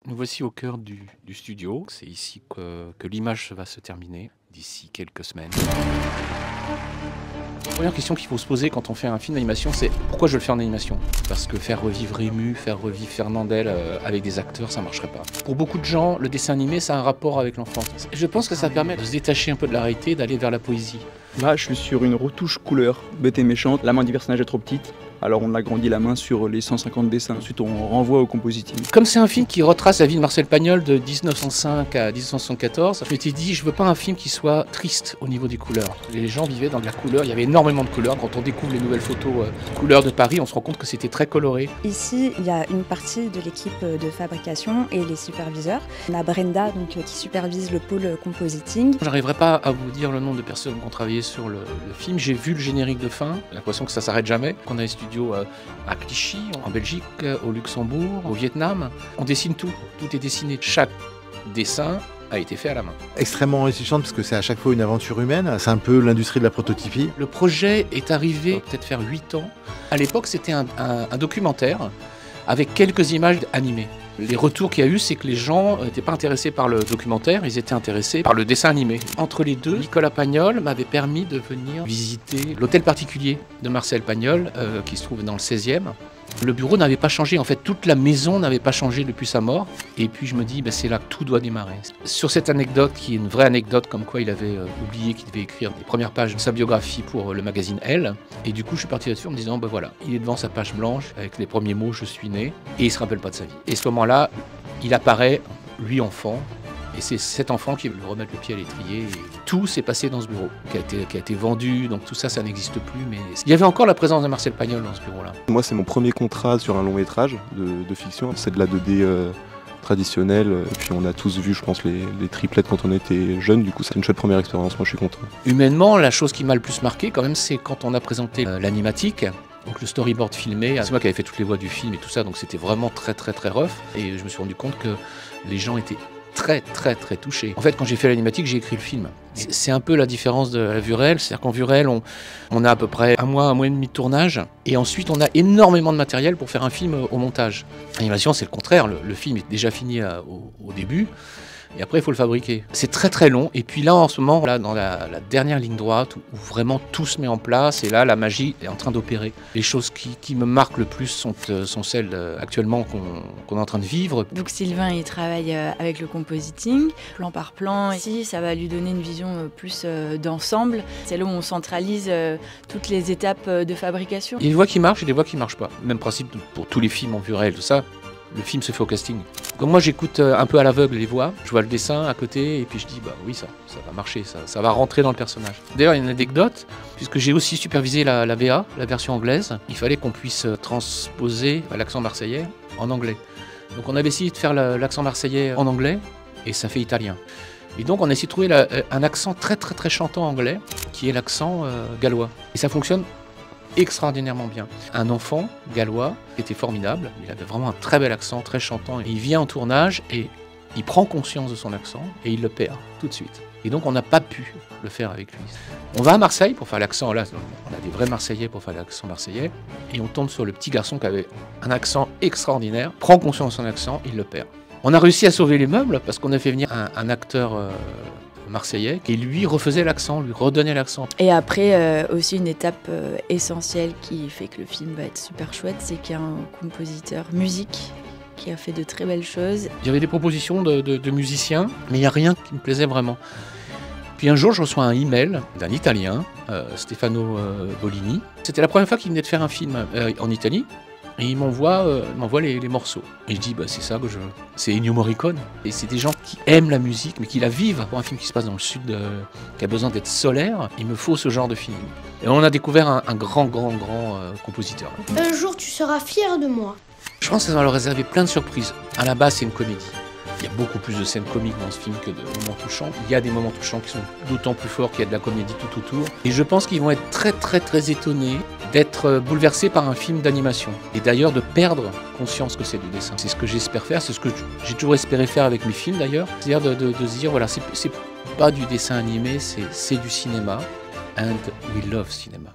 Nous voici au cœur du studio. C'est ici que l'image va se terminer, d'ici quelques semaines. La première question qu'il faut se poser quand on fait un film d'animation, c'est pourquoi je le fais en animation? Parce que faire revivre Rému, faire revivre Fernandel avec des acteurs, ça ne marcherait pas. Pour beaucoup de gens, le dessin animé, ça a un rapport avec l'enfance. Je pense que ça permet de se détacher un peu de la réalité, d'aller vers la poésie. Là, je suis sur une retouche couleur, bête et méchante. La main du personnage est trop petite. Alors on agrandit la main sur les 150 dessins. Ensuite on renvoie au compositing. Comme c'est un film qui retrace la vie de Marcel Pagnol de 1905 à 1974, je m'étais dit je veux pas un film qui soit triste au niveau des couleurs. Les gens vivaient dans de la couleur, il y avait énormément de couleurs. Quand on découvre les nouvelles photos couleurs de Paris, on se rend compte que c'était très coloré. Ici, il y a une partie de l'équipe de fabrication et les superviseurs. On a Brenda qui supervise le pôle compositing. J'arriverai pas à vous dire le nombre de personnes qui ont travaillé sur le film. J'ai vu le générique de fin, j'ai l'impression que ça s'arrête jamais. Qu'on a les studios à Clichy, en Belgique, au Luxembourg, au Vietnam. On dessine tout, tout est dessiné. Chaque dessin a été fait à la main. Extrêmement enrichissante parce que c'est à chaque fois une aventure humaine, c'est un peu l'industrie de la prototypie. Le projet est arrivé peut-être faire 8 ans. À l'époque, c'était un documentaire avec quelques images animées. Les retours qu'il y a eu, c'est que les gens n'étaient pas intéressés par le documentaire, ils étaient intéressés par le dessin animé. Entre les deux, Nicolas Pagnol m'avait permis de venir visiter l'hôtel particulier de Marcel Pagnol, qui se trouve dans le 16e. Le bureau n'avait pas changé, en fait toute la maison n'avait pas changé depuis sa mort. Et puis je me dis, c'est là que tout doit démarrer. Sur cette anecdote, qui est une vraie anecdote, comme quoi il avait oublié qu'il devait écrire les premières pages de sa biographie pour le magazine Elle. Et du coup je suis parti là-dessus en me disant, voilà, il est devant sa page blanche avec les premiers mots, je suis né, et il se rappelle pas de sa vie. Et à ce moment-là, il apparaît, lui enfant, et c'est cet enfant qui veut lui remettre le pied à l'étrier. Tout s'est passé dans ce bureau, qui a été vendu, donc tout ça, ça n'existe plus. Mais il y avait encore la présence de Marcel Pagnol dans ce bureau-là. Moi, c'est mon premier contrat sur un long métrage de fiction. C'est de la 2D traditionnelle. Et puis on a tous vu, je pense, les triplettes quand on était jeunes. Du coup, c'est une chouette première expérience. Moi, je suis content. Humainement, la chose qui m'a le plus marqué, quand même, c'est quand on a présenté l'animatique. Donc le storyboard filmé, c'est moi qui avais fait toutes les voix du film et tout ça, donc c'était vraiment très rough. Et je me suis rendu compte que les gens étaient très touchés. En fait, quand j'ai fait l'animatique, j'ai écrit le film. C'est un peu la différence de la vue réelle, c'est-à-dire qu'en vue réelle, on a à peu près un mois et demi de tournage, et ensuite on a énormément de matériel pour faire un film au montage. L'animation, c'est le contraire, le film est déjà fini au début, et après il faut le fabriquer. C'est très long, et puis là en ce moment, là, dans la dernière ligne droite, où vraiment tout se met en place, et là la magie est en train d'opérer. Les choses qui me marquent le plus sont celles actuellement qu'on est en train de vivre. Donc Sylvain, il travaille avec le compositing, plan par plan. Ici, ça va lui donner une vision plus d'ensemble. C'est là où on centralise toutes les étapes de fabrication. Il y a des voix qui marchent et des voix qui ne marchent pas. Même principe pour tous les films en vue réelle, tout ça. Le film se fait au casting. Comme moi j'écoute un peu à l'aveugle les voix, je vois le dessin à côté et puis je dis oui ça va marcher, ça va rentrer dans le personnage. D'ailleurs il y a une anecdote, puisque j'ai aussi supervisé la VA, la version anglaise, il fallait qu'on puisse transposer l'accent marseillais en anglais. Donc on avait essayé de faire l'accent marseillais en anglais et ça fait italien. Et donc on a essayé de trouver un accent très chantant anglais qui est l'accent gallois. Et ça fonctionne extraordinairement bien. Un enfant gallois était formidable, il avait vraiment un très bel accent, très chantant. Il vient en tournage et il prend conscience de son accent et il le perd tout de suite. Et donc on n'a pas pu le faire avec lui. On va à Marseille pour faire l'accent, là on a des vrais Marseillais pour faire l'accent marseillais, et on tombe sur le petit garçon qui avait un accent extraordinaire, prend conscience de son accent, il le perd. On a réussi à sauver les meubles parce qu'on a fait venir un acteur marseillais qui lui refaisait l'accent, lui redonnait l'accent. Et après aussi une étape essentielle qui fait que le film va être super chouette, c'est qu'il y a un compositeur musique qui a fait de très belles choses. Il y avait des propositions de musiciens, mais il n'y a rien qui me plaisait vraiment. Puis un jour, je reçois un email d'un Italien, Stefano Bolini. C'était la première fois qu'il venait de faire un film en Italie. Et il m'envoie les morceaux. Et je dis, c'est ça que je veux. C'est Ennio Morricone. Et c'est des gens qui aiment la musique, mais qui la vivent. Pour un film qui se passe dans le sud, qui a besoin d'être solaire, il me faut ce genre de film. Et on a découvert un grand compositeur. Un jour, tu seras fier de moi. Je pense que ça va leur réserver plein de surprises. À la base, c'est une comédie. Il y a beaucoup plus de scènes comiques dans ce film que de moments touchants. Il y a des moments touchants qui sont d'autant plus forts qu'il y a de la comédie tout autour. Et je pense qu'ils vont être très étonnés d'être bouleversés par un film d'animation. Et d'ailleurs de perdre conscience que c'est du dessin. C'est ce que j'espère faire, c'est ce que j'ai toujours espéré faire avec mes films d'ailleurs. C'est-à-dire de se dire, voilà, c'est pas du dessin animé, c'est du cinéma. And we love cinéma.